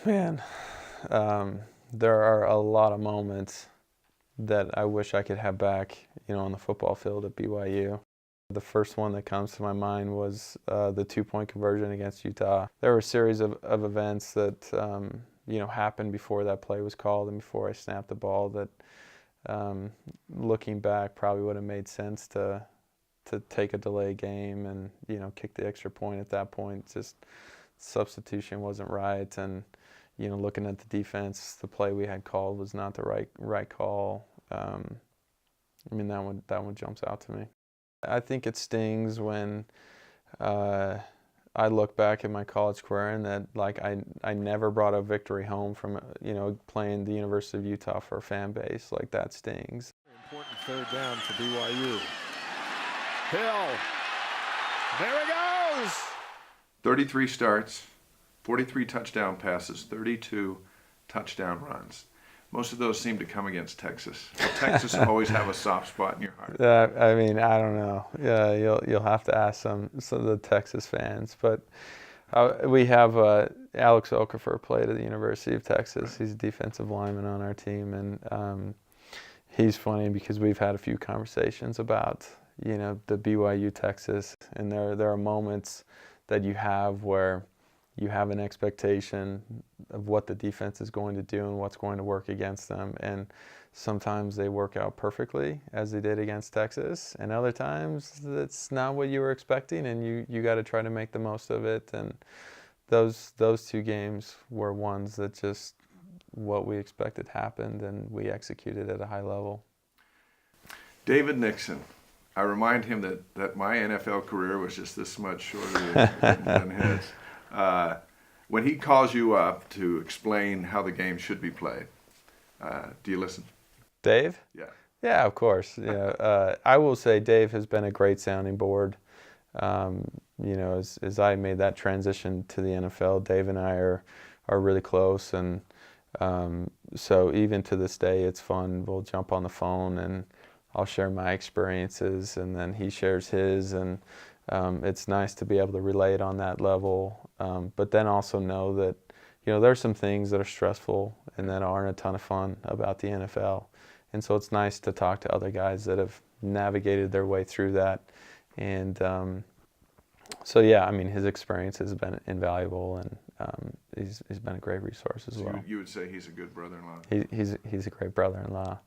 Man, there are a lot of moments that I wish I could have back, on the football field at BYU. The first one that comes to my mind was the two-point conversion against Utah. There were a series of events that, happened before that play was called and before I snapped the ball that, looking back, probably would have made sense to take a delay game and, kick the extra point at that point. Just substitution wasn't right, and looking at the defense, the play we had called was not the right call. That one jumps out to me. I think it stings when I look back at my college career and that I never brought a victory home from playing the University of Utah for a fan base. Like, that stings. Important third down for BYU. Hill. There he goes. 33 starts, 43 touchdown passes, 32 touchdown runs. Most of those seem to come against Texas. Will Texas always have a soft spot in your heart? I don't know. Yeah, you'll have to ask some of the Texas fans. But we have Alex Okafor played at the University of Texas. He's a defensive lineman on our team, and he's funny because we've had a few conversations about the BYU Texas, and there are moments that you have where you have an expectation of what the defense is going to do and what's going to work against them. And sometimes they work out perfectly, as they did against Texas. And other times that's not what you were expecting, and you got to try to make the most of it. And those two games were ones that just what we expected happened, and we executed at a high level. David Nixon. I remind him that my NFL career was just this much shorter than his. When he calls you up to explain how the game should be played, do you listen? Dave? Yeah. Yeah, of course. Yeah, I will say Dave has been a great sounding board. As I made that transition to the NFL, Dave and I are really close, and so even to this day, it's fun. We'll jump on the phone and I'll share my experiences, and then he shares his, and it's nice to be able to relate on that level, but then also know that there's some things that are stressful and that aren't a ton of fun about the NFL, and so it's nice to talk to other guys that have navigated their way through that, and so yeah, his experience has been invaluable, and he's been a great resource as well. You would say he's a good brother-in-law? He's a great brother-in-law.